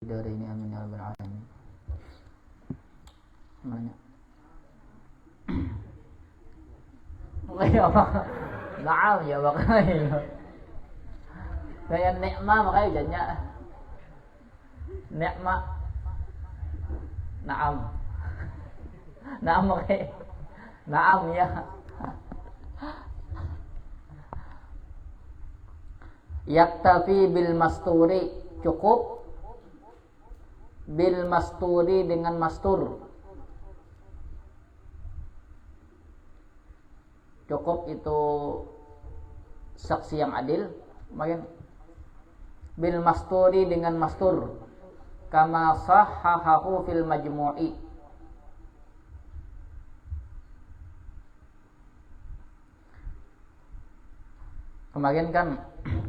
dari ini amin ya rabbal alamin. Mana? Naam ya makanya. Kayak nikmah makanya jadinya nikmah. Naam. Naam makanya. Naam ya. Yaktafi bil masturi, cukup bil masturi dengan mastur. Cukup itu saksi yang adil. Kemudian bil masturi dengan mastur, kama sahhahahu fil majmu'i. Kemarin kan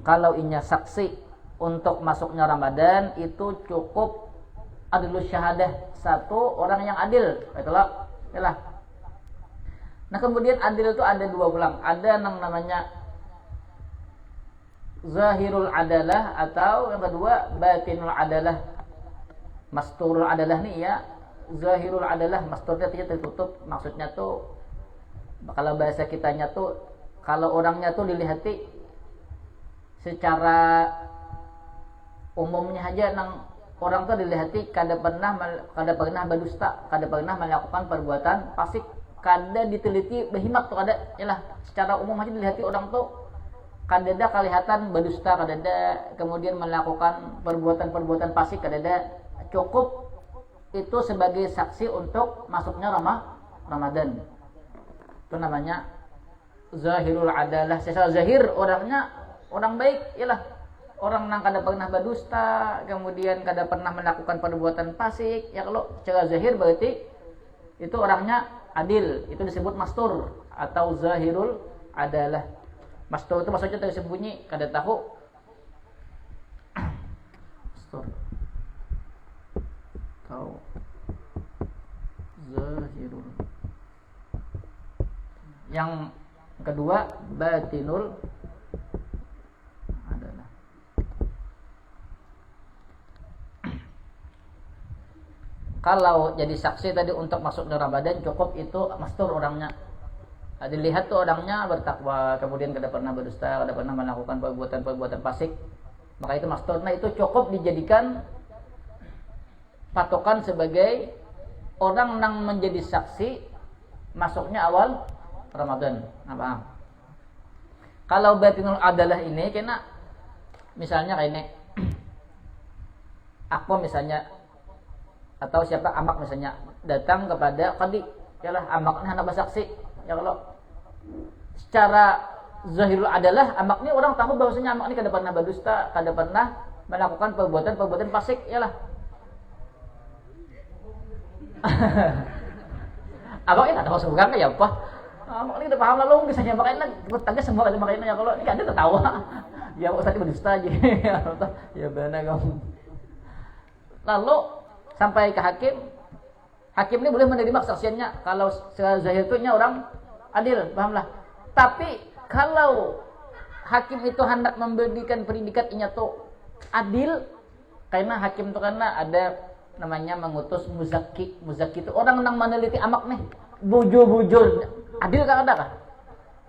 kalau inya saksi untuk masuknya Ramadan itu cukup adilus syahadah, satu orang yang adil. Itulah. Nah kemudian adil itu ada dua ulang. Ada yang namanya zahirul adalah, atau yang kedua batinul adalah. Masturul adalah nih ya, zahirul adalah, masturnya tertutup. Maksudnya tuh kalau bahasa kitanya tuh kalau orangnya tuh dilihati secara umumnya aja, nang orang tuh dilihati kada pernah berdusta, kada pernah melakukan perbuatan fasik, kada diteliti berhimak tuh kada. Yalah, secara umum aja dilihati orang tuh kada ada kelihatan berdusta, kada ada kemudian melakukan perbuatan fasik, kada ada. Cukup itu sebagai saksi untuk masuknya Ramadan. Itu namanya zahirul adalah. Secara zahir orangnya orang baik, yalah. Orang yang kada pernah berdusta, kemudian kada pernah melakukan perbuatan fasik, ya kalau secara zahir berarti itu orangnya adil. Itu disebut mastur atau zahirul adalah. Mastur itu maksudnya tersembunyi, kada tahu. Mastur atau zahirul. Yang kedua batinul adalah. Kalau jadi saksi tadi untuk masuk ke Ramadan cukup itu mastur orangnya. Dilihat tuh orangnya bertakwa, kemudian kada pernah berdusta, kada pernah melakukan perbuatan fasik, maka itu mastur. Nah itu cukup dijadikan patokan sebagai orang yang menjadi saksi masuknya awal Ramadan. Nah, paham? Kalau batinul adalah ini kena misalnya kayak ini aku misalnya atau siapa amak misalnya datang kepada qadi, yalah amaknya hendak bersaksi. Ya kalau secara zahirul adalah amak ini orang tahu bahwasanya amak ini kada pernah berdusta, kada pernah melakukan perbuatan fasik, yalah. Abang ini tak tahu sebenarnya ya apa. Abang ini udah paham lalu misalnya makanya bertanya semua ada makanya ya kalau ini ada tertawa. Ya Ustaz berdusta aja. Ya benar kamu. Lalu sampai ke hakim. Hakim ini boleh menerima kesaksiannya kalau secara zahir itu orang adil, pahamlah. Tapi kalau hakim itu hendak memberikan predikat inya tuh adil, karena hakim itu karena ada namanya mengutus muzakki. Muzakki itu orang yang meneliti amak nih, bujur-bujur adil kan ada kah?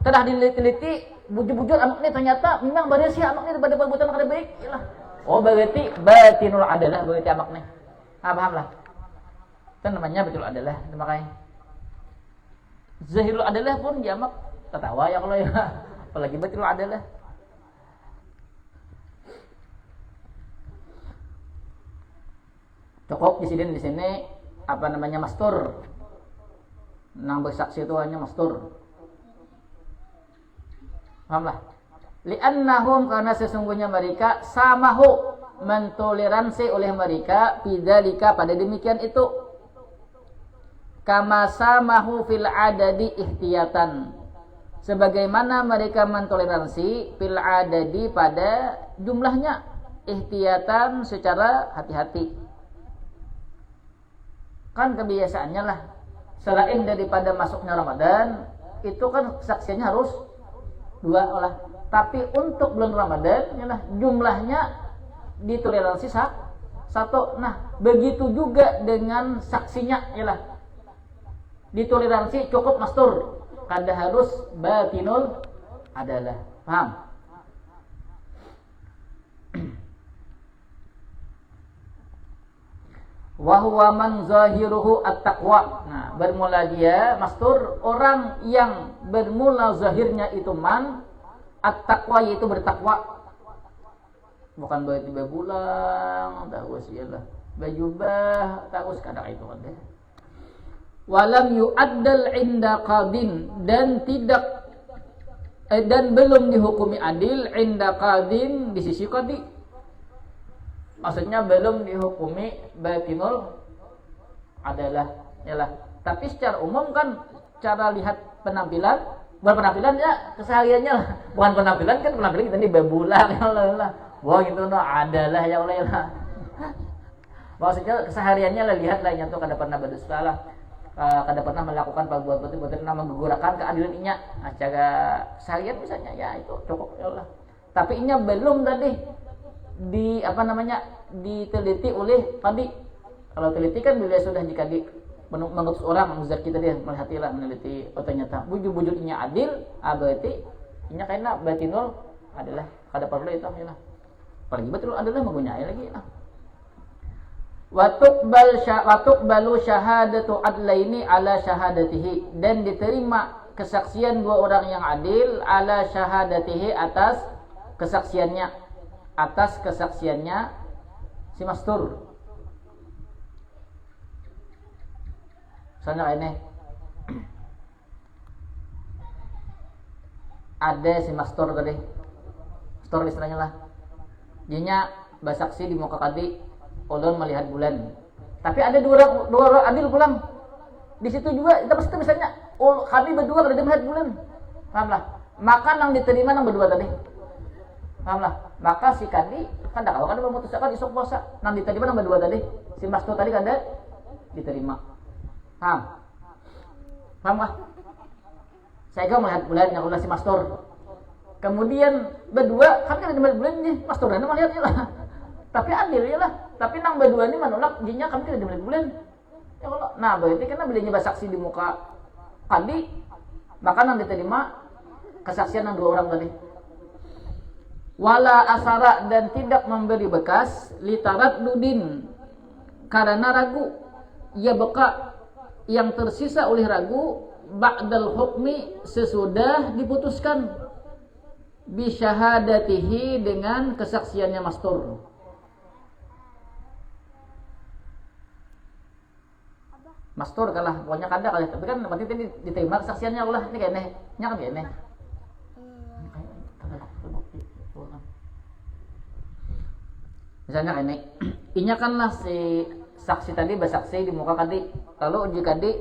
Setelah diliti bujur-bujur amak nih ternyata memang bersih amak nih pada perbuatan kada baik, yalah. Oh berarti batinul adalah berarti amak nih. Paham lah. Itu namanya betul adalah. Makanya zahirul adalah pun dia amak tertawa ya kalau ya. Apalagi betul adalah. Cukup di sini apa namanya mastur. Nang bersaksi itu hanya mastur. Pahamlah. Li'annahum karena sesungguhnya mereka samahu mentoleransi oleh mereka bidzalika pada demikian itu. Kama samahu fil adadi ihtiyatan. Sebagaimana mereka mentoleransi fil adadi pada jumlahnya, ihtiyatan secara hati-hati. Kan kebiasaannya lah selain daripada masuknya Ramadan itu kan kesaksiannya harus dua lah. Tapi untuk bulan Ramadan yalah, jumlahnya ditoleransi Satu. Nah, begitu juga dengan saksinya ialah ditoleransi cukup mastur. Kada harus batinul adalah. Paham? Wa huwa man zahiruhu at-taqwa. Nah, bermula dia mastur orang yang bermula zahirnya itu man at-taqwa, yaitu bertakwa. Bukan berarti bebulang, takus ialah bajubah, takus kada itu kan deh. Walam yu'addal inda qadin, dan tidak dan belum dihukumi adil inda qadin, di sisi qadi. Maksudnya belum dihukumi batinul adalah ialah. Tapi secara umum kan cara lihat penampilan, bukan penampilan ya kesehariannya lah. Bukan penampilan kan, penampilan kita ini bebulang ya Allah. Wah gitu no adalah ya Allah. Maksudnya kesehariannya lah, lihatlah nya tuh kada pernah berdusta lah. Kada pernah melakukan perbuatan menggugurkan keadilan inya. Nah, cara seharian misalnya ya itu cukup ya Allah. Tapi inya belum tadi diteliti oleh qadi. Kalau teliti kan bila sudah jika mengutus orang menguzat kita dia melihatilah meneliti ternyata bujur-bujur inya adil, berarti inya kena batinul adalah kada perlu itu ya lah. Apalagi betul adalah menggunakan lagi. Wa tuqbalu syahadatu adlaini ala syahadatihi, dan diterima kesaksian dua orang yang adil ala syahadatihi, atas kesaksiannya si mastur. Soalnya ini ada si mastur tadi, mastur istilahnya lah. Dinya bersaksi di muka qadi, ulun melihat bulan. Tapi ada dua orang adil pulang. Di situ juga kita pasti misalnya qadi berdua kada melihat bulan. Pahamlah? Maka nang diterima nang berdua tadi. Pahamlah? Maka si qadi kan kalau kada memutuskan isuk puasa, nang diterima nang berdua tadi. Si mastur tadi kada diterima. Paham? Paham? Saya kau melihat bulan yang ulah si mastur. Kemudian berdua kan kada melihat bulannya, mastur dan melihatnya lah. Tapi adil ya lah. Tapi nang berdua ini menolak jinnya kami tidak melihat bulan. Ya Allah. Nah, berarti karena belinya bersaksi di muka qadi, maka nang diterima kesaksian nang dua orang tadi. Wala asara, dan tidak memberi bekas litarat dudin, karena ragu, ia beka yang tersisa oleh ragu ba'dal hukmi, sesudah diputuskan, bisyahadatihi, dengan kesaksiannya mastur. Mastur kalah, pokoknya kada kalah, tapi kan berarti tadi diterima kesaksiannya Allah ini kayaknya, nya kan kayaknya. Misalnya ini, inyakanlah si saksi tadi bersaksi di muka qadi, lalu uji qadi,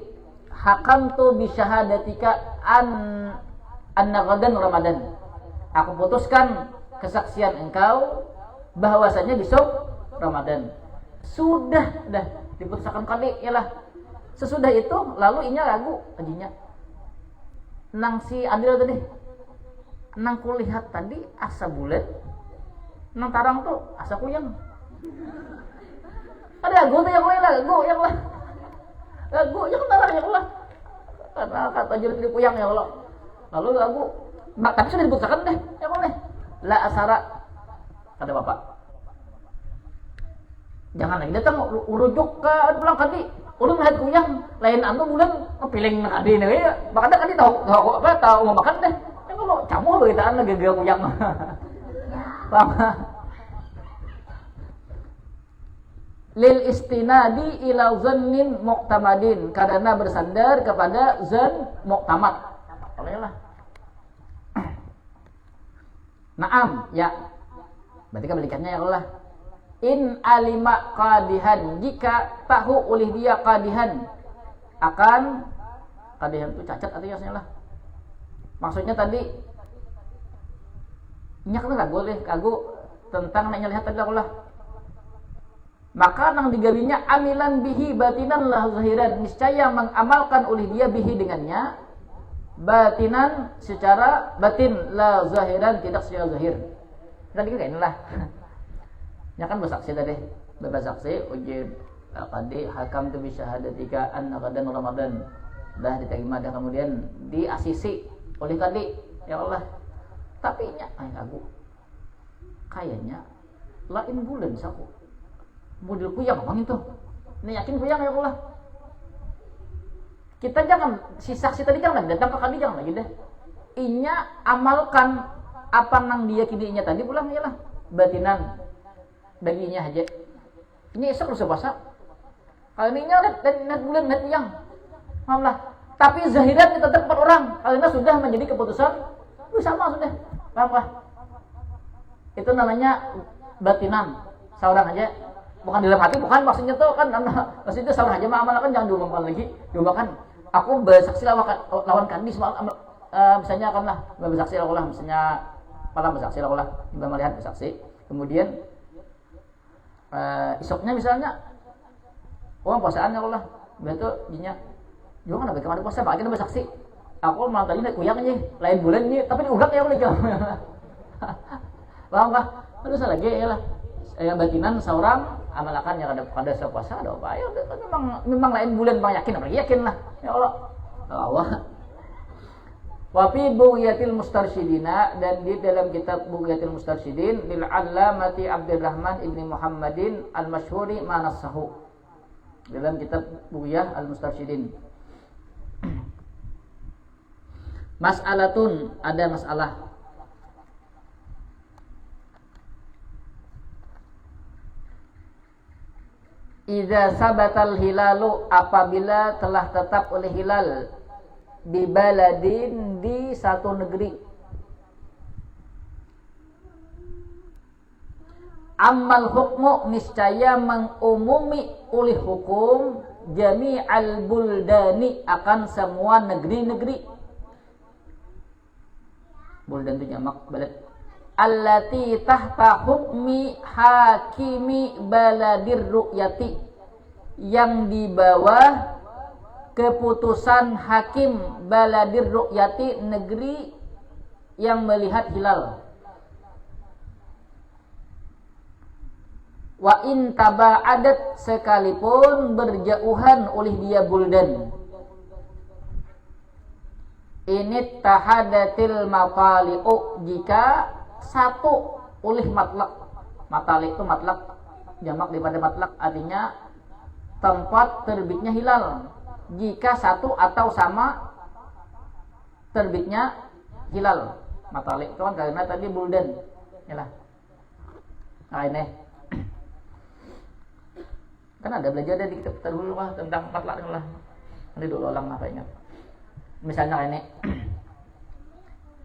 hakamtu bi syahadatika anna ghadan Ramadan. Aku putuskan kesaksian engkau bahwasanya besok Ramadan. Sudah dah diputuskan qadi ialah. Sesudah itu lalu inya ragu ajinya. Nang si adil tadi, nang kulihat tadi asa bulat, nang tarang tuh asa kuyang. Ada ragu tuh yang lain lah, ragu yang tarang ya Allah. Karena kata jurit di kuyang ya Allah. Lalu ragu, tapi sudah diputuskan deh, ya boleh. La asara, kata bapak. Jangan lagi datang urujuk ke pulang qadi. Ulun melihat kuyang, lain anu bulan ngepiling nak adi nih ya. Makanya kadi tahu mau makan deh. Ya kalau camu beritaan lagi gak kuyang. Paham? Lil istinadi ila zannin muqtamadin, karena bersandar kepada zan muqtamad. Olehlah. Naam, ya. Berarti kebalikannya ya Allah. In alima qadihan, jika tahu oleh dia qadihan akan, qadihan itu cacat artinya lah. Maksudnya tadi nyak ragu tentang nanya lihat tadi Allah. Maka nang digalinya amilan bihi batinan lah zahiran, niscaya mengamalkan oleh dia bihi dengannya batinan secara batin, la zahiran tidak secara zahir. Tadi kan inilah. Ya kan bersaksi tadi. bersaksi ujib qadi hakam tu bi syahadatika anna qadan Ramadan. Dah diterima dah, kemudian diasisi oleh qadi, ya Allah. Tapi nya aku kayaknya lain bulan saku. Model kuyang bang itu. Ini yakin kuyang ya Allah. Kita jangan si saksi tadi jangan datang ke kadi jangan lagi deh. Inya amalkan apa nang dia kini inya tadi pulang ya lah. Batinan baginya aja. Ini esok lu puasa. Kalau ini nya net bulan net kuyang. Maaflah. Tapi zahiran kita tetap 4 orang. Karena sudah menjadi keputusan sama sudah. Paham kah? Itu namanya batinan. Seorang aja. Bukan dalam hati, bukan maksudnya tuh kan maksudnya seorang aja amalkan jangan diumumkan lagi. Diumumkan aku bersaksi lawan kandi semalam misalnya kan lah bersaksi lah misalnya malam bersaksi lah Mbak melihat bersaksi. Kemudian esoknya misalnya puasaan ya Allah. Betul dinya. Jangan ada kemana puasa, pakai bersaksi. Aku malam tadi naik kuyang aja, lain bulan ini, tapi diulang ya boleh kamu. Paham kah? Terus lagi ya lah. Batinan seorang amalkan yang ada puasa ada apa ya memang lain bulan bang yakin apalagi yakin lah ya Allah. Wa fi Bughyatil Mustarsyidina, dan di dalam kitab Bughyatil Mustarsyidin lil Allamati Abdurrahman ibni Muhammadin al-Masyhuri manassahu, dalam kitab Bughyah al-Mustarsyidin. Mas'alatun, ada masalah. Idza sabatal hilalu, apabila telah tetap oleh hilal di baladin, di satu negeri. Amal hukmu, niscaya mengumumi oleh hukum jami'al buldani, akan semua negeri-negeri. Buldan itu jamak balad. Allati tahta hukmi hakimi baladir ru'yati, yang di bawah keputusan hakim baladir ru'yati, negeri yang melihat hilal. Wa in taba'adat, sekalipun berjauhan oleh dia buldan. Ini tahadatil matali'u, jika satu oleh matlak. Matali itu matlak jamak daripada matlak, artinya tempat terbitnya hilal. Jika satu atau sama terbitnya hilal. Matali itu kan karena tadi buldan. Yalah. Nah ini kan ada belajar dari kitab terdahulu lah tentang matlak lah. Nanti dulu ulang apa ingat. Misalnya ini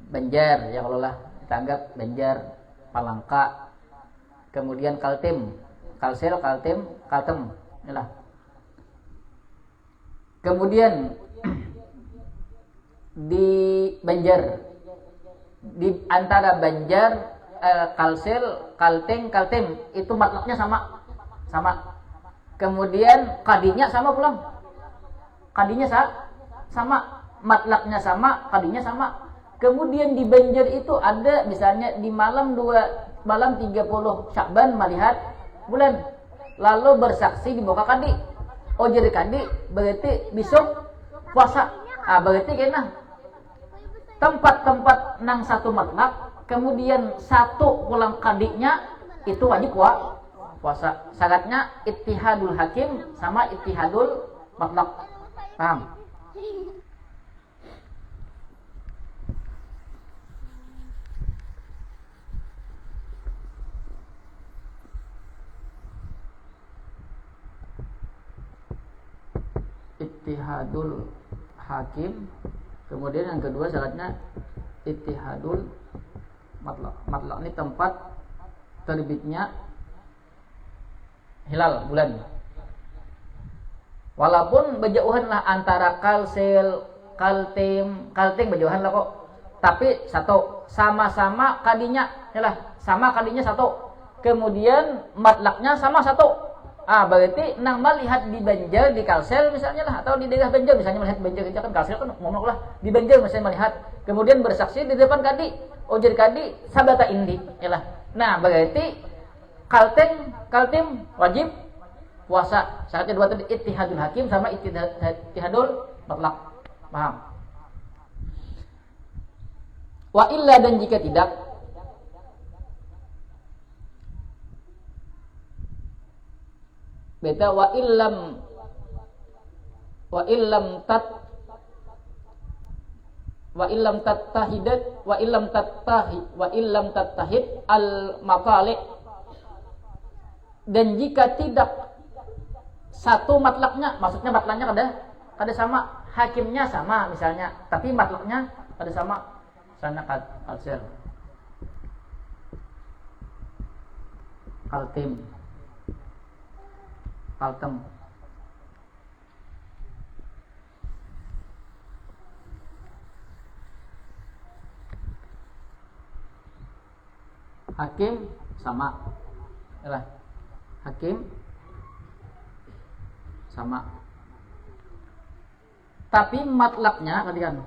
Banjar, ya kalau lah kita anggap Banjar, Palangka, kemudian Kaltim, Kalsel, Kaltim, Kaltem, inilah. Kemudian di Banjar, di antara Banjar, Kalsel, Kalteng, Kaltim, itu matlaknya sama. Kemudian kadinya sama pulang, kadinya sama. Matlaknya sama, kadinya sama. Kemudian di Banjar itu ada misalnya di malam 30 Syakban melihat bulan, lalu bersaksi di muka kadi. Oh jadi kadi berarti besok puasa. Berarti kena tempat-tempat nang satu matlak, kemudian satu pulang kadinya itu wajib puasa. Syaratnya ittihadul hakim sama ittihadul matlak. Paham? Ittihadul hakim, kemudian yang kedua syaratnya ittihadul matlak. Matlak ini tempat terbitnya hilal bulan. Walaupun berjauhan lah antara Kalsel, Kaltim berjauhan lah kok. Tapi satu, sama-sama kadinya, yalah, sama kadinya satu. Kemudian matlaknya sama satu. Berarti nang melihat di Banjar, di Kalsel misalnya lah, atau di daerah Banjar misalnya melihat Banjar kan Kalsel kan ngomong lah di Banjar misalnya melihat, kemudian bersaksi di depan kadi. Oh jadi kadi sabata indi, yalah. Nah berarti Kaltim wajib puasa. Syarat kedua tadi ittihadul hakim sama ittihadul mutlaq. Paham? Wa illa dan jika tidak beta wa illam tattahid al matali, dan jika tidak satu matlaknya, maksudnya matlaknya kada sama, hakimnya sama misalnya, tapi matlaknya kada sama. Misalnya kaltem hakim sama, yalah. Hakim sama, tapi matlaknya kan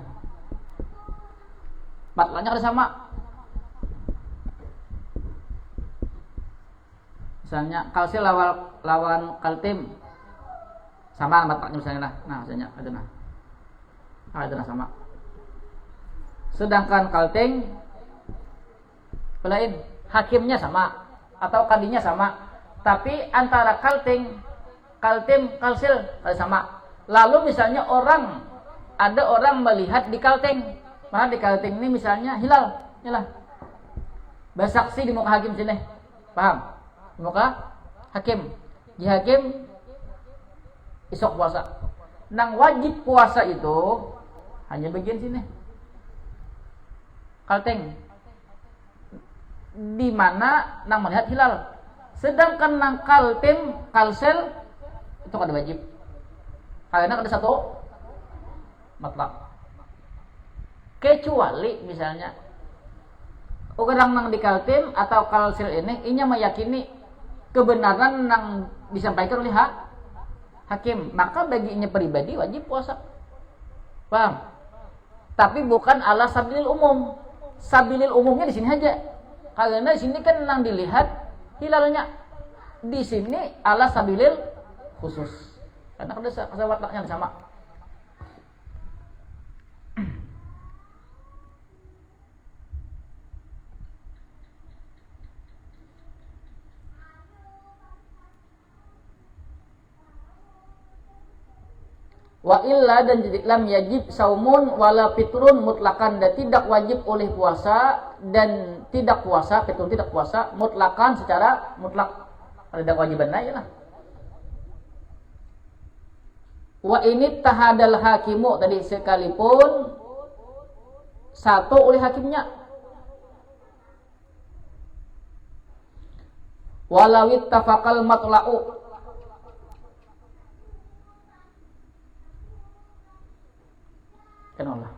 matlaknya ada sama. Misalnya kalsil lawan kaltim sama matlaknya misalnya lah. Nah, misalnya ada sama. Sedangkan kalting lain, hakimnya sama atau kadinya sama, tapi antara kaltim, kalsil ada sama. Lalu misalnya ada orang melihat di kalting, mana di kalting ini misalnya hilal, bersaksi di muka hakim sini, paham? Di muka hakim, di hakim isok puasa. Nang wajib puasa itu hanya bagian sini, kalting, di mana nang melihat hilal. Sedangkan nang kalsel itu kada wajib, karena ada satu matlak. Kecuali misalnya orang nang di kaltim atau kalsel ini inya meyakini kebenaran nang disampaikan oleh hakim, maka baginya pribadi wajib puasa, paham? Tapi bukan ala sabilil umum. Sabilil umumnya di sini aja, karena di sini kan nang dilihat hilalnya. Di sini ala sabilil khusus, karena ada wataknya sama. Wa illa dan lam yajib saumun wala fitrun mutlakan, dan tidak wajib oleh puasa dan tidak puasa, fitrun tidak puasa mutlakan secara mutlak. Ada kewajibannya ya lah. Wa ini tahadal hakimu tadi, sekalipun satu oleh hakimnya. Walawit tafakal matla'u, kenapa?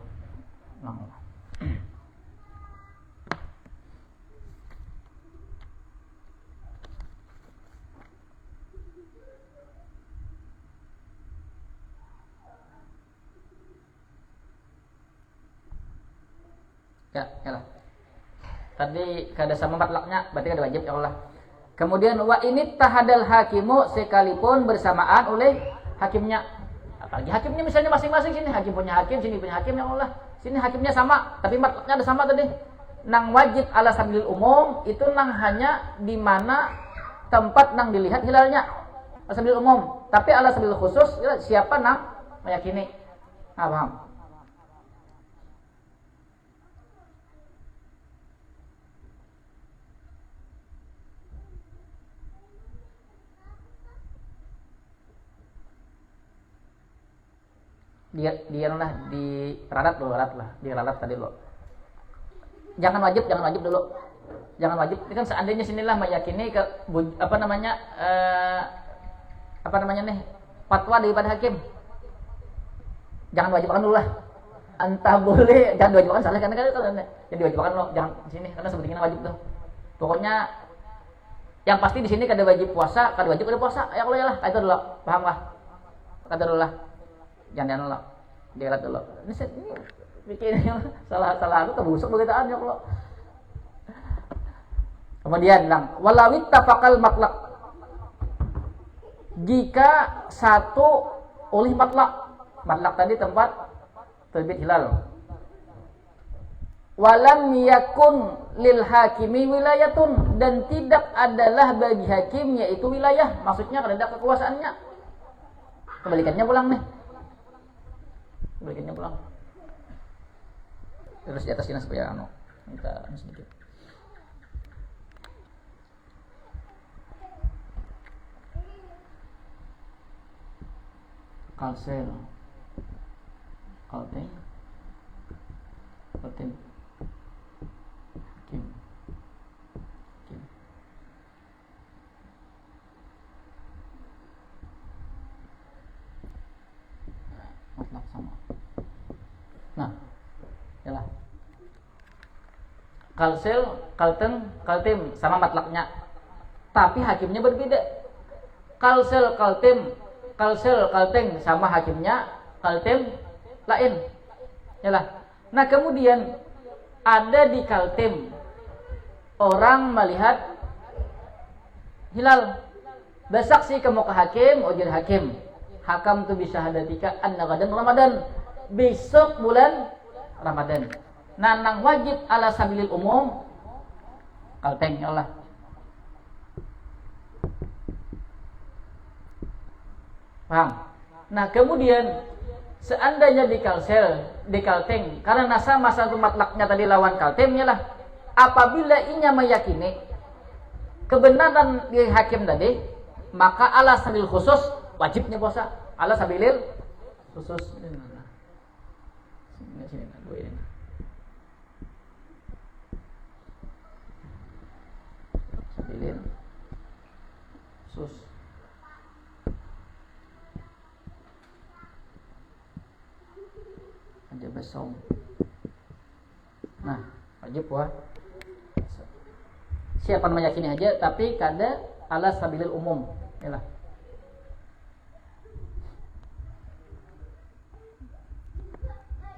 Ya lah. Tadi kada sama matlaknya, berarti kada wajib ya Allah. Kemudian wa ini tahadal hakimu, sekalipun bersamaan oleh hakimnya. Apalagi hakimnya misalnya masing-masing, sini hakim punya hakim, sini punya hakim, ya Allah. Sini hakimnya sama, tapi matlaknya ada sama tadi. Nang wajib ala sabilil umum itu nang hanya di mana tempat nang dilihat hilalnya, ala sabilil umum. Tapi ala sabilil khusus ya, siapa nang meyakini. Nah, paham? Dia lah di ralat lah, di ralat tadi lo. Jangan wajib dulu. Jangan wajib. Ini kan seandainya sinilah meyakini ke fatwa daripada hakim. Jangan wajibkan dulu lah. Entah boleh, jangan diwajibkan salah karena yang diwajibkan lo jangan sini karena sebetulnya wajib tuh. Pokoknya yang pasti di sini kada wajib puasa, kada wajib kada puasa. Ya Allah ya lah, itu dulu. Paham lah? Kata dulu lah. Jangan lo, dilihat dulu. Ini bikin salah itu kebusuk begitu ya Allah. Kemudian walawit tafakal matlak, jika satu oleh matlak tadi tempat terbit hilal. Walam yakun lil hakimi wilayatun, dan tidak adalah bagi hakim yaitu wilayah, maksudnya kehendak kekuasaannya. Kebalikannya pulang nih. Kebalikannya pulang. Terus di atas sini supaya kita sedikit. Kalsel. Kalteng. Hakim. Matlak sama. Nah, yalah. Kalsel, kalten, kaltim sama matlaknya. Tapi hakimnya berbeda. Kalsel, kaltim, kalsel, kalteng sama hakimnya, kaltim lain. Yalah. Nah, kemudian ada di kaltim orang melihat hilal. Bersaksi kamu ke hakim, ujar hakim. Hakam tu bisa hadatika anna gadan Ramadan. Besok bulan Ramadan. Nanang wajib ala sabilil umum kalteng ya Allah. Paham? Nah, kemudian seandainya di kalteng, karena masa matlaknya tadi lawan kaltemnya lah. Apabila inya meyakini kebenaran di hakim tadi, maka ala sabilil khusus wajibnya puasa. Ala sabilil khusus. Sini, dua ini. Sabilil khusus. Aja besok. Nah, wajib puasa. Siapa meyakini aja, tapi kada ala sabilil umum. Yalah.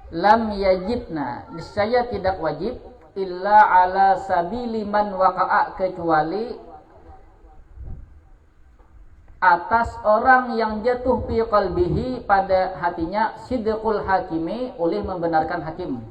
Lam yajibna, niscaya tidak wajib illa ala sabili man waqa'a, kecuali atas orang yang jatuh fi qalbihi, pada hatinya sidqul hakimi, oleh membenarkan hakim.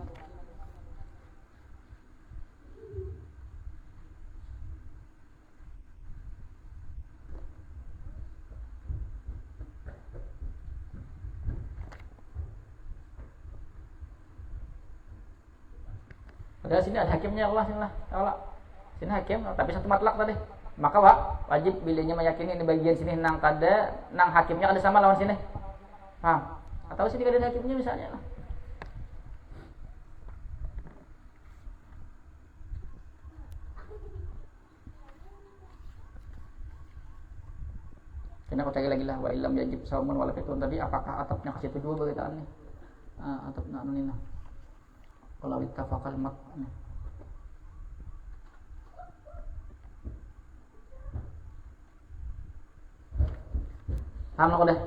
Padahal sini ada hakimnya Allah, sini hakim, tapi satu matlak tadi. Maka wajib bilanya meyakini di bagian sini nang hakimnya ada sama lawan sini. Paham? Atau sini ada hakimnya misalnya lah. Kena aku cari lagi lah, wa illam yajib saumun wala fitun tadi, apakah atapnya kasih tujuh beritaannya? Atapnya anunina. Kalau ittafaqal mat. Paham dah?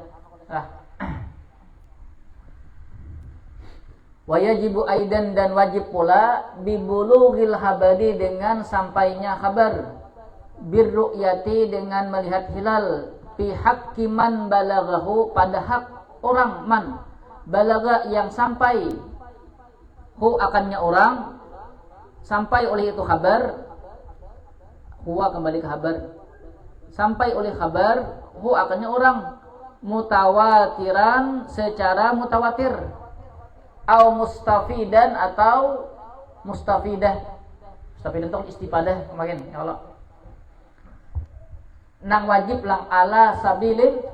Wa yajibu aidan, dan wajib pula bibulughil habari, dengan sampainya kabar, birru'yati, dengan melihat hilal, fi haqqi man balaghahu, pada hak orang man balagha, yang sampai hu akannya orang, sampai oleh itu kabar, huwa kembali ke kabar, sampai oleh kabar hu akannya orang, mutawatiran, secara mutawatir, au mustafidan, atau mustafidah. Mustafidah itu istifadah kemarin ya Allah. Nang wajib lang ala sabilin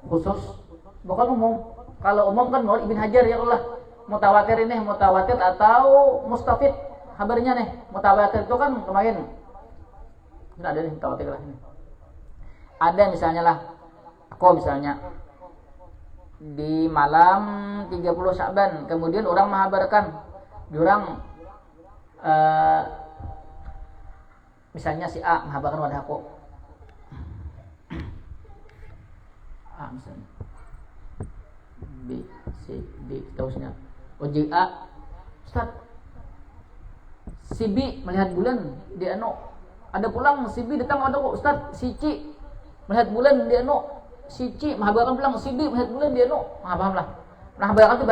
khusus, bukan umum. Kalau umum kan menurut Ibn Hajar ya Allah. Mutawatir ini mutawatir atau mustafid kabarnya nih. Mutawatir itu kan kemarin. Ini ada nih mutawatir lah ini. Ada misalnya lah, aku misalnya di malam 30 Sya'ban, kemudian orang mengabarkan, orang misalnya si A mengabarkan pada aku, A misalnya, B, C, D, seterusnya. OJ A, Ustaz, si B melihat bulan di Ada pulang si B datang ada kok Ustaz, si C melihat bulan dia si C menghabarkan pulang si D melihat bulan dia paham lah. Nah, habarkan itu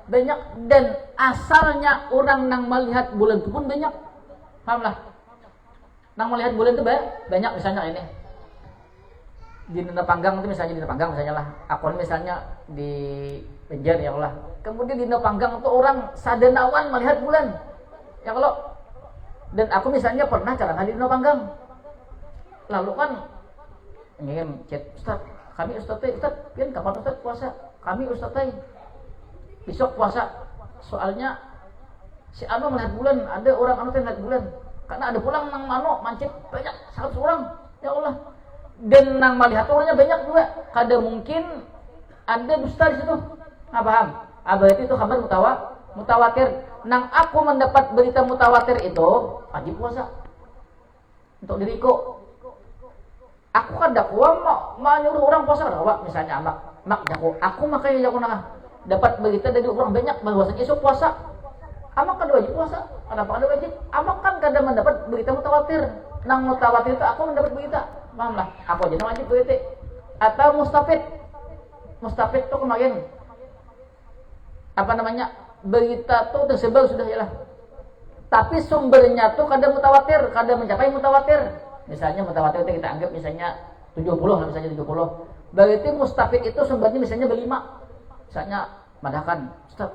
banyak dan asalnya orang nang melihat bulan itu pun banyak. Paham lah. Nang melihat bulan itu banyak misalnya ini. Di Dina Panggang itu misalnya di Dina Panggang misalnya lah. Aku misalnya di Penjar ya Allah. Kemudian di Dina Panggang itu orang sadanawan melihat bulan. Ya kalau dan aku misalnya pernah carangan di Dina Panggang. Lalu kan ngirim chat, Ustaz, kami Ustaz, pian kapan Ustaz puasa? Kami Ustaz besok puasa. Soalnya si anu melihat bulan, ada orang anu melihat bulan. Karena ada pulang nang mancit banyak 100 orang. Ya Allah. Dan nang melihat orangnya banyak juga. Kada mungkin ada dusta di situ. Nah, paham? Berarti itu kabar mutawatir. Nang aku mendapat berita mutawatir itu wajib puasa. Untuk diriku. Aku kan dakwah mau nyuruh orang puasa dakwah misalnya mak jago. Aku makanya jago dapat berita dari orang banyak bahwasanya esok puasa. Amak kan wajib puasa. Kenapa ada wajib? Amak kan kadang mendapat berita mutawatir. Nang mutawatir itu aku mendapat berita. Paham lah. Aku jadi wajib berita. Atau mustafid. Mustafid itu kemarin berita tuh tersebar sudah ya lah. Tapi sumbernya tuh kadang mutawatir, kadang mencapai mutawatir. Misalnya mutawatir itu kita anggap misalnya 70 lah misalnya 70. Berarti mustafid itu sumbernya misalnya berlima. Misalnya madakan, Ustaz.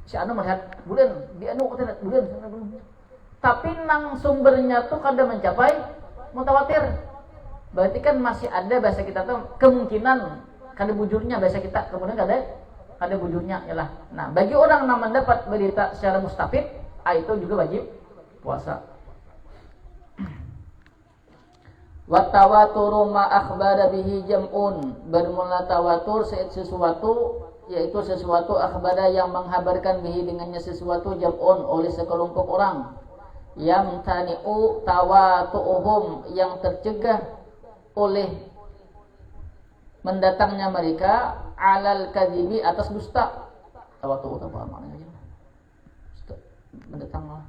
Si anu melihat bulan, dia anu melihat bulan. Tapi nang sumbernya tuh kadang mencapai mutawatir. Berarti kan masih ada bahasa kita tuh kemungkinan kada bujurnya bahasa kita, kemudian kada bujurnya yalah. Nah, bagi orang yang mendapat berita secara mustafid, itu juga wajib puasa. Wa tawaturu ma akhbara bihi jam'un, bermula tawatur sesuatu yaitu sesuatu akhbara yang menghabarkan bihi dengannya sesuatu jam'un oleh sekelompok orang. Yang tani'u tawatu'uhum, yang tercegah oleh mendatangnya mereka alal kadhibi, atas dusta. Tawatu'u apa maknanya? Mendatang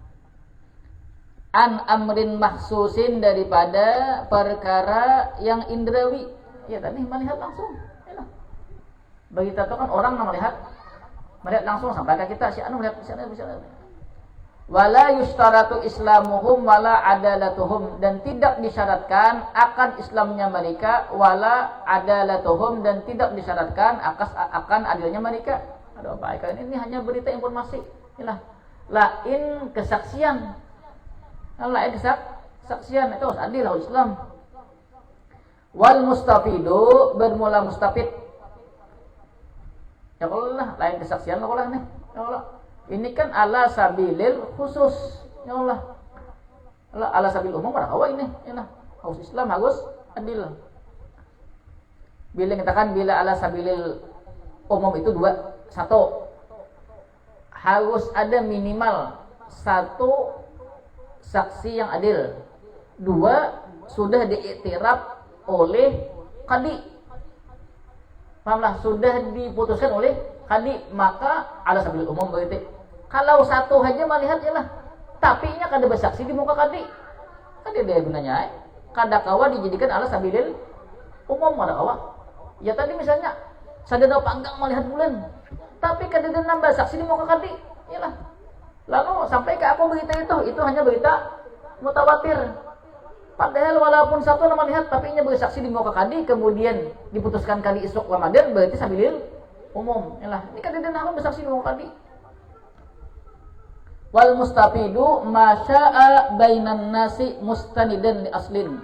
an amrin mahsusin, daripada perkara yang indrawi. Ya tadi melihat langsung. Yalah. Berita itu kan orang melihat langsung sampai ke kita, si anu melihat si anu bisa. Wala yustaratu islamuhum wala adalatuhum, dan tidak disyaratkan akan Islamnya mereka, wala adalatuhum, dan tidak disyaratkan akan adilnya mereka. Ada apa? Ini hanya berita informasi. Inilah lain kesaksian. Lain kesaksian itu harus adil harus Islam. Wal mustafidu, bermula mustafid. Ya Allah, lain kesaksian Allah nih. Ya Allah. Ini kan ala sabilil khusus. Ya Allah. Ala sabil umum pada kawa ini. Ya harus Islam, harus adil. Bila katakan bila ala sabilil umum itu dua. Satu, harus ada minimal satu saksi yang adil. Dua, sudah diiktiraf oleh qadi. Pahamlah, sudah diputuskan oleh qadi, maka ala sabil umum berarti. Kalau satu aja melihat yalah, tapi nya kada bersaksi di muka qadi. Kada ada gunanya. Kada kawa dijadikan ala sabilil umum kada kawa. Ya tadi misalnya sadana panggang melihat bulan, tapi kada ada nambah saksi di muka qadi. Yalah. Lalu sampai ke aku berita itu hanya berita mutawatir. Padahal walaupun satu nama lihat tapi nya bersaksi di muka qadi, kemudian diputuskan qadi esok Ramadan, berarti sabilil umum. Yalah, ini kan dia nak bersaksi di muka qadi. Wal mustafidu ma syaa bainan nasi mustanidan li aslin.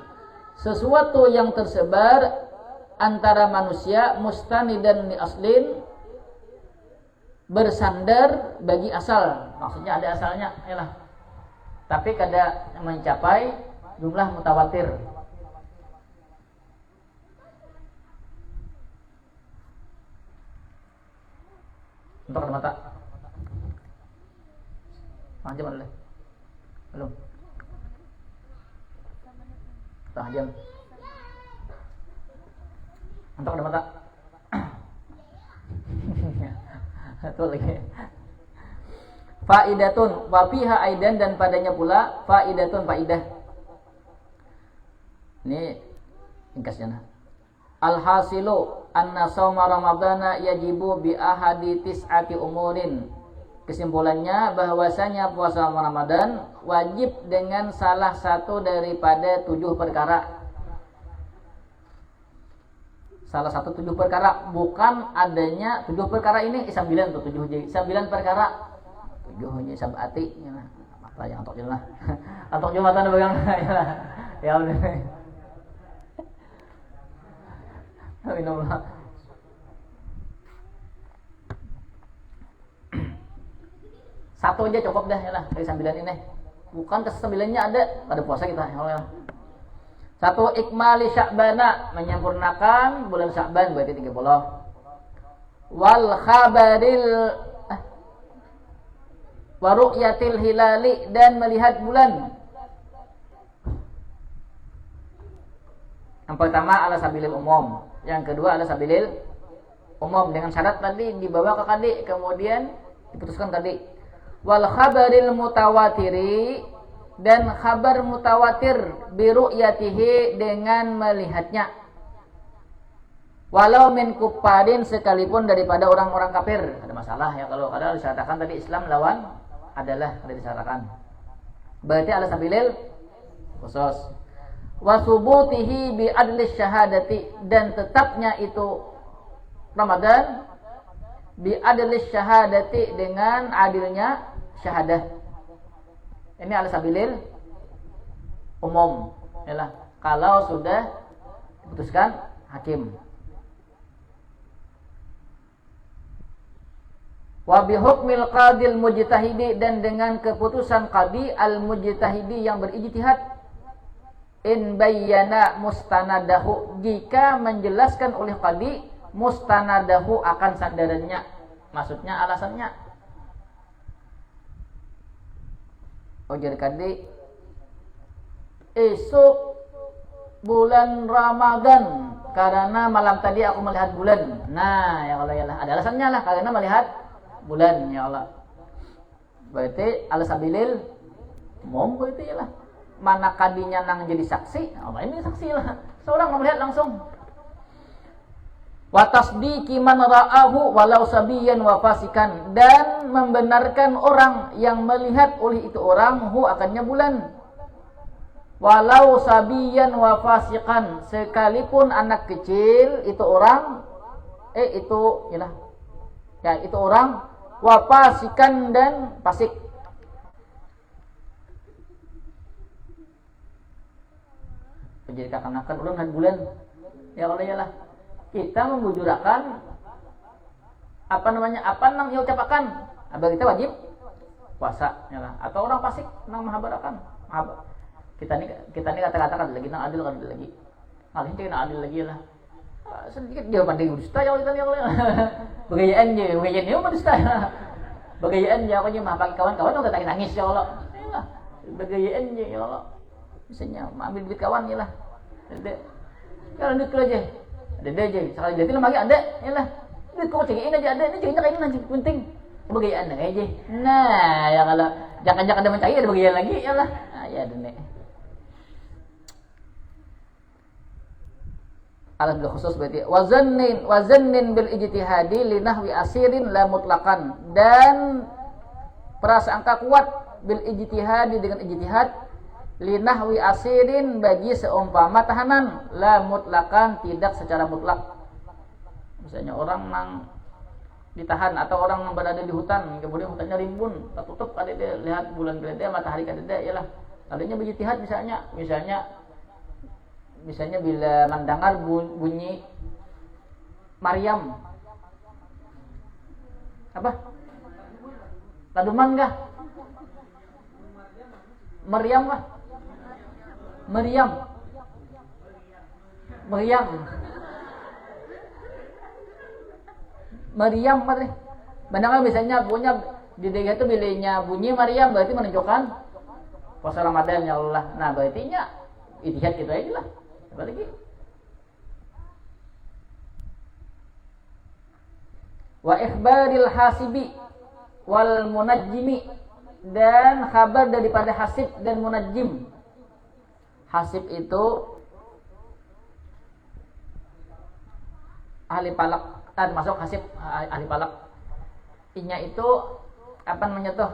Sesuatu yang tersebar antara manusia mustanidan li aslin, bersandar bagi asal, maksudnya ada asalnya, yalah. Tapi kada mencapai jumlah mutawatir. Untuk ada mata. Jam ada belum? Setengah jam. Untuk ada mata. Itu lagi. Faidatun wa fiha aidan, dan padanya pula faidatun faidah. Ini ringkasnya. Al-hasilu anna shauma ramadhana yajibu bi ahadi tis'ati umurin. Kesimpulannya bahwasanya puasa Ramadan wajib dengan salah satu daripada 7 perkara. Salah satu 7 perkara, bukan adanya 7 perkara ini 9 atau 7 jadi 9 perkara. 7 nya sabati ya. Apa yang antok jelas. Antok jumatan bagang ya. Ya udah. Minumlah. Satu aja cukup dah ya lah dari 9 ini. Bukan ke 9-nya ada puasa kita ya. Satu, ikmali sya'bana, menyempurnakan bulan Sya'ban berarti 30. Wal khabaril wa ru'yatil hilali, dan melihat bulan. Yang pertama ala sabilil umum, yang kedua ala sabilil umum dengan syarat tadi dibawa ke kadi, kemudian diputuskan tadi. Wal khabaril mutawatiri, dan khabar mutawatir bi ru'yatihi, dengan melihatnya. Walau min kufarin, sekalipun daripada orang-orang kafir. Ada masalah ya kalau ada disyaratkan tadi Islam lawan adalah ada disyaratkan. Berarti ala sabilil khusus. Wa subutihi bi adli syahadati, dan tetapnya itu Ramadan bi adli syahadati, dengan adilnya syahadah. Ini ala sabilil umum. Yalah, kalau sudah diputuskan hakim. Wa bi hukmil qadil mujtahidi, dan dengan keputusan qadi al mujtahidi yang berijtihad. In bayyana mustanadahu, jika menjelaskan oleh qadi mustanadahu akan sandarannya, maksudnya alasannya. Ujar qadi, esok bulan Ramadan karena malam tadi aku melihat bulan. Nah, ya Allah, ya Allah, ada alasannya lah, karena melihat bulan, ya Allah. Berarti ala sabilil umum berarti ya lah. Mana kadinya nang jadi saksi, Allah ini saksi lah. Seorang melihat langsung. Wa tasdiqi man ra'ahu walau sabiyan wa fasikan, dan membenarkan orang yang melihat oleh itu orang hu akannya bulan. Walau sabiyan wa fasikan, sekalipun anak kecil itu orang itu ialah ya itu orang wa fasikan, dan fasik. Jadi kekanakan orang dan bulan. Ya Allah ya lah. Kita membujurakan apa nang yang ucapakan. Abang kita wajib puasa ya lah. Atau orang fasik nang mahabarakan. Kita ni kata-katakan lagi nang adil lagi. Alih kita adil lagi lah. Sedikit dia pandai dusta ya Allah ya Allah. Bagayaan dia dusta. Bagayaan dia aku nya mahapagi kawan-kawan udah nangis ya Allah. Ya lah. Bagayaan dia ya Allah. Misalnya ambil duit kawan ya lah. Ada. Kalau duit aja. Ada aja. Sekali jadi lagi ada ya lah. Duit kau cekin aja ada. Ini cekin kayak ini nanti penting. Bagayaan aja. Nah, ya kalau jangan ada mencari ada bagayaan lagi ya lah. Ah ya ada nih. Alat bil khusus berarti wazannin bil ijtihadi li nahwi asirin la mutlaqan, dan prasangka kuat bil ijtihadi dengan ijtihad li nahwi asirin bagi seumpama tahanan la mutlaqan, tidak secara mutlak. Misalnya orang nang ditahan atau orang yang berada di hutan, kemudian hutannya rimbun, tertutup kada dia lihat bulan kada matahari kada dia ialah adanya berijtihad misalnya bila mendengar bunyi Maryam apa? Laduman kah? Maryam kah? Maryam apa? Mendengar misalnya punya di daerah itu bilanya bunyi Maryam berarti menunjukkan puasa Ramadan ya Allah. Nah, berarti nya ijtihad kita aja lah. Apa lagi? Wa ikhbaril hasibi wal munajjimi, dan kabar daripada hasib dan munajjim. Hasib itu ahli palak, masuk hasib ahli palak. Inya itu apa namanya tuh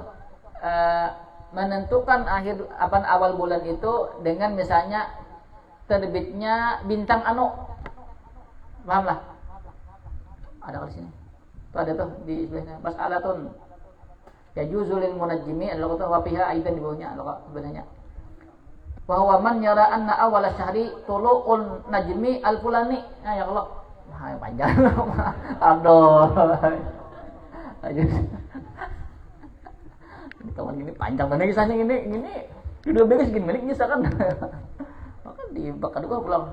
menentukan awal bulan itu dengan misalnya terbitnya bintang anu, paham lah? Ada di sini. Tuh ada tuh di sebelahnya. Mas'alatun yajuzu lil munajjimi Allah kata wa fiha aidan di bawahnya Allah sebenarnya. Wa huwa man yara anna awal syahri tulu'un najmi al-fulani. Nah, ya Allah. Nah, panjang. Aduh. Ayo. Ini kawan gini panjang banget kisahnya ini udah beres gini menit nyisa kan. Maka dibakar juga pulang.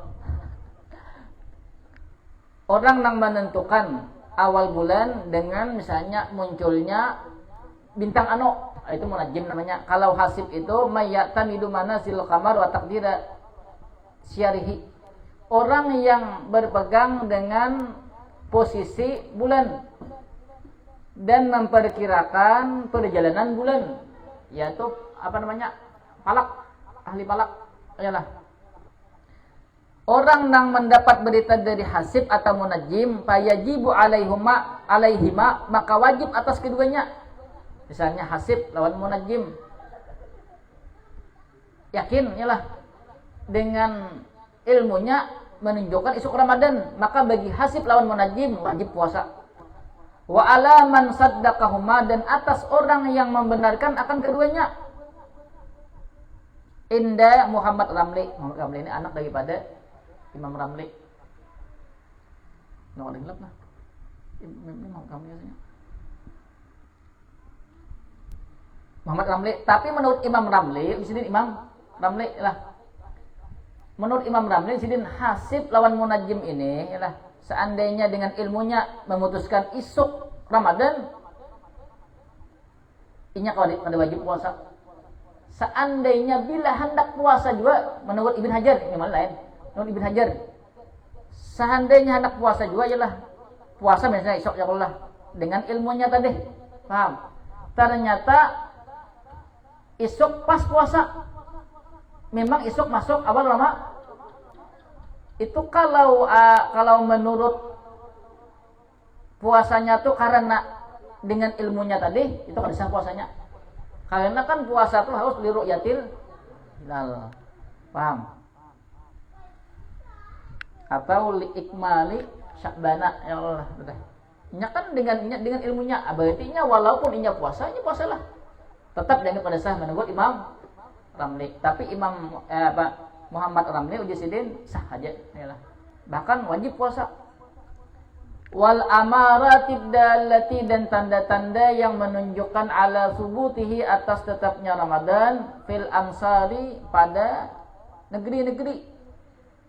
Orang yang menentukan awal bulan dengan misalnya munculnya bintang ano, itu munajjim namanya. Kalau hasib itu mayyatamidu manasil qamar wa taqdira syarihi. Orang yang berpegang dengan posisi bulan dan memperkirakan perjalanan bulan, yaitu apa namanya? Falak, ahli falak. Ayalah. Orang yang mendapat berita dari hasib atau munajjim, fayajibu alaihima, maka wajib atas keduanya. Misalnya hasib lawan munajjim. Yakin yalah dengan ilmunya menunjukkan isuk Ramadan, maka bagi hasib lawan munajjim wajib puasa. Wa ala man saddaqahuma, dan atas orang yang membenarkan akan keduanya. Inda Muhammad Ramli. Muhammad Ramli ini anak daripada Imam Ramli. Nggak ada gelap lah. Imam Ramli biasanya. Muhammad Ramli. Tapi menurut Imam Ramli, di sini Imam Ramli lah. Menurut Imam Ramli, di sini hasib lawan munajjim ini, lah, seandainya dengan ilmunya memutuskan isuk Ramadan, ini kada wajib puasa. Seandainya bila hendak puasa juga, menurut Ibn Hajar, ini malah lain. Menurut Ibn Hajar, seandainya hendak puasa juga, ialah puasa misalnya isuk ya Allah dengan ilmunya tadi, paham? Ternyata isuk pas puasa, memang isuk masuk awal lama. Itu kalau menurut puasanya tuh karena dengan ilmunya tadi, itu kan bisa puasanya. Karena kan puasa tuh harus liru'yatil hilal, paham? Atau liikmali sya'bana, ya Allah, betul. Nya kan dengan ilmunya, berarti walaupun inya puasa, inya puasalah. Tetap dianggap pada sah menurut Imam Ramli. Tapi Imam Muhammad Ramli ujisidin sah aja, yalah. Bahkan wajib puasa. Wal amaratid dallati, dan tanda-tanda yang menunjukkan ala subutihi, atas tetapnya Ramadan, fil amsari, pada negeri-negeri.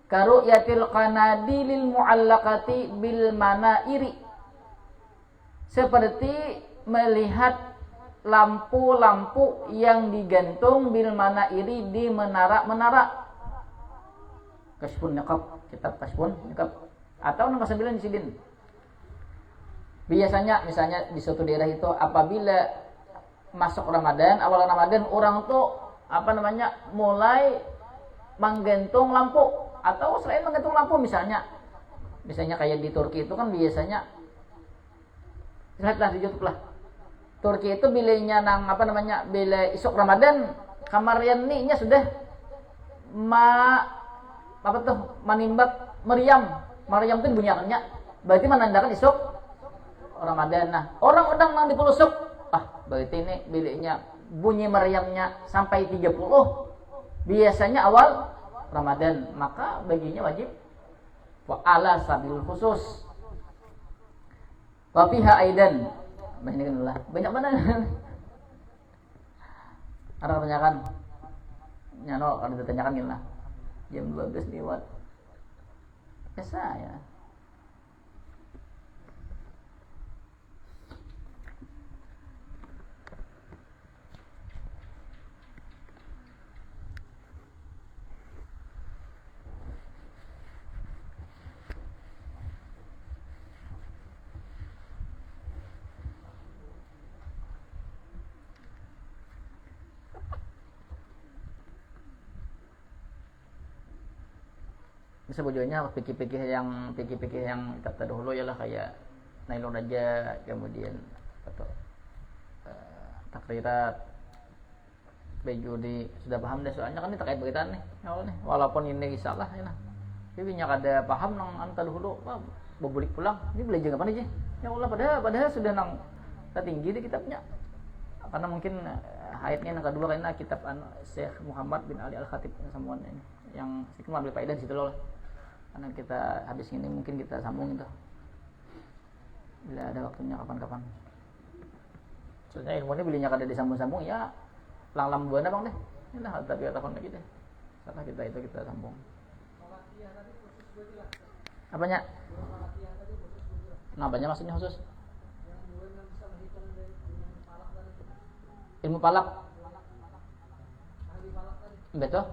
Karu'yatil qanadilil mu'allaqati bil manairi, seperti melihat lampu-lampu yang digantung bil manairi, di menara-menara. Kasfun niqab, kitab Kasfun niqab, atau nomor 9 di sini. Biasanya misalnya di suatu daerah itu apabila masuk Ramadan, awal Ramadan, orang tuh mulai menggantung lampu. Atau selain menggantung lampu, misalnya kayak di Turki itu kan biasanya, lihatlah di YouTube lah, Turki itu bilanya bila isuk Ramadan, kamar nya sudah manimbak Maryam itu bunyiannya, berarti menandakan isuk Ramadan. Nah, orang-orang yang di pelusuk, berarti ini bilanya bunyi Maryamnya sampai 30, biasanya awal Ramadan, maka baginya wajib wa ala sabil khusus. Wa fiha aidan, banyak mana? Ada tanyakan? Nyano kalau ditanyakan gini lah. Jam 12 lewat. Biasa ya. Bisa bujurnya pikir-pikir yang kata dahulu ialah kayak nailun aja, kemudian atau takrirat, bejudi, sudah paham deh soalnya kan ini terkait berita nih, nih. Walaupun ini salah ya nah. Tapi nya kada paham nang anta dahulu, wah bobolik pulang. Ini belajar apa nih? Ya Allah, padahal sudah nang tertinggi di kitabnya. Karena mungkin ayatnya yang kedua karena kitab Syekh Muhammad bin Ali Al-Khatib yang ini yang cuma ambil faedah di situ loh. Karena kita habis ini mungkin kita sambung itu. Bila ada waktunya kapan-kapan. Soalnya ilmu ini belinya kada disambung-sambung ya lang-lang buana bang deh. Inilah tapi tahun lagi deh. Setelah kita sambung. Apanya? Nah, banyak maksudnya khusus. Ilmu palak. Betul?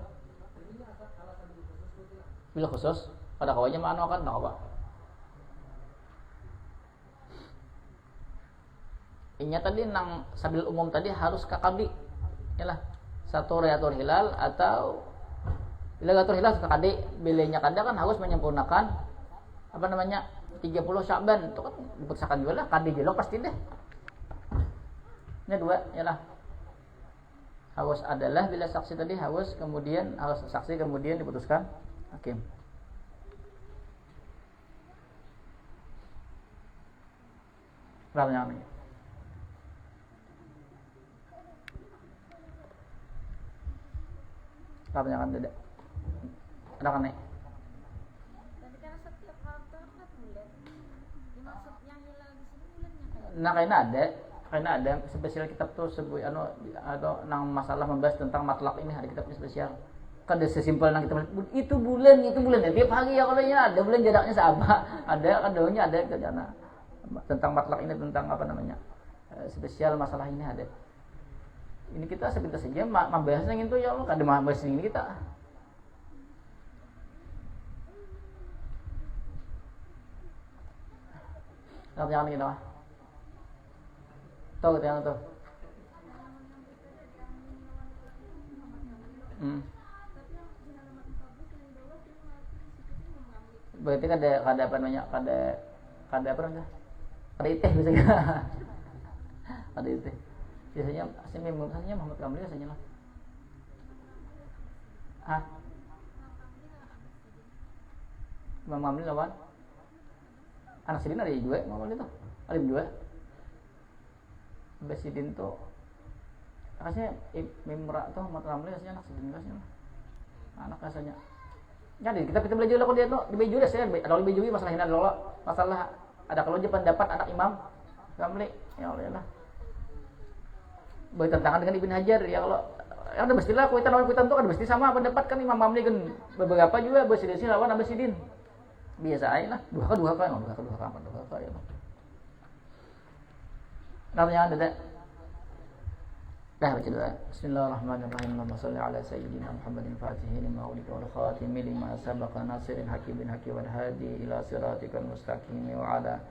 Bila khusus, pada kawannya mana kan nak apa? Inya tadi nang sabil umum tadi harus kakadi. Yalah, satu rayatul hilal atau bila rayatul hilal kakadi, bilanya kada kan harus menyempurnakan apa namanya 30 Sya'ban itu kan dipaksakan juga lah kadi jelok pasti deh. Ini dua yalah. Harus adalah bila saksi tadi harus saksi kemudian diputuskan hakim. Berapa yang ini? Berapa yang ada? Ada kan nih? Tapi kan setiap hal itu kan bulan. Dimaksud yang hilal di sini bulannya kayak. Nah, karena ada spesial kitab tuh atau nang masalah membahas tentang matlak ini ada kitabnya spesial. Kan ada sesimpel nang kita itu bulan ya tiap hari ya kalau ini ada bulan jaraknya sama. Ada kadangnya ada kerjana tentang matlak ini tentang apa namanya? Spesial masalah ini ada. Ini kita sepintas saja membahasnya itu ya Allah kada membahas ini kita. Jangan kita mah. Tahu yang tuh. Berarti kada apa namanya? Kada apa namanya? Kada iteh biasanya. Kada iteh. Biasanya Muhammad Kamli biasanya lah. Hah? Imam Kamli lawan anak Sidin ada juga, Imam Kamli tuh. Ada juga. Basidin tuh rasanya Mimra tuh Muhammad Kamli rasanya anak Sidin rasanya. Anak rasanya. Jadi kita belajar lah kalau dia tuh di baju deh saya ada di baju masalah ini adalah masalah ada kalau dia pendapat anak Imam Kamli ya Allah lah. Bertentangan dengan Ibn Hajar ya kalau yang ada mestilah kuitan tuh kan mesti sama pendapat kan Imam Kamli kan beberapa juga berselisih lawan Abasidin. Biasa aja lah dua kali ya. Namanya ada tak? Dah baca dulu. Bismillahirrahmanirrahim. Allahumma shalli ala sayyidina Muhammadin fatihi lima ulika wal khatimi lima sabaqa nasirin hakimin haki wal hadi ila siratikal mustaqim wa ala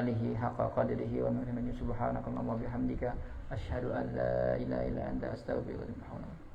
alihi haqqa qadrihi wa min subhanakallahumma wa bihamdika asyhadu an la ilaha illa anta astaghfiruka wa atubu ilaik.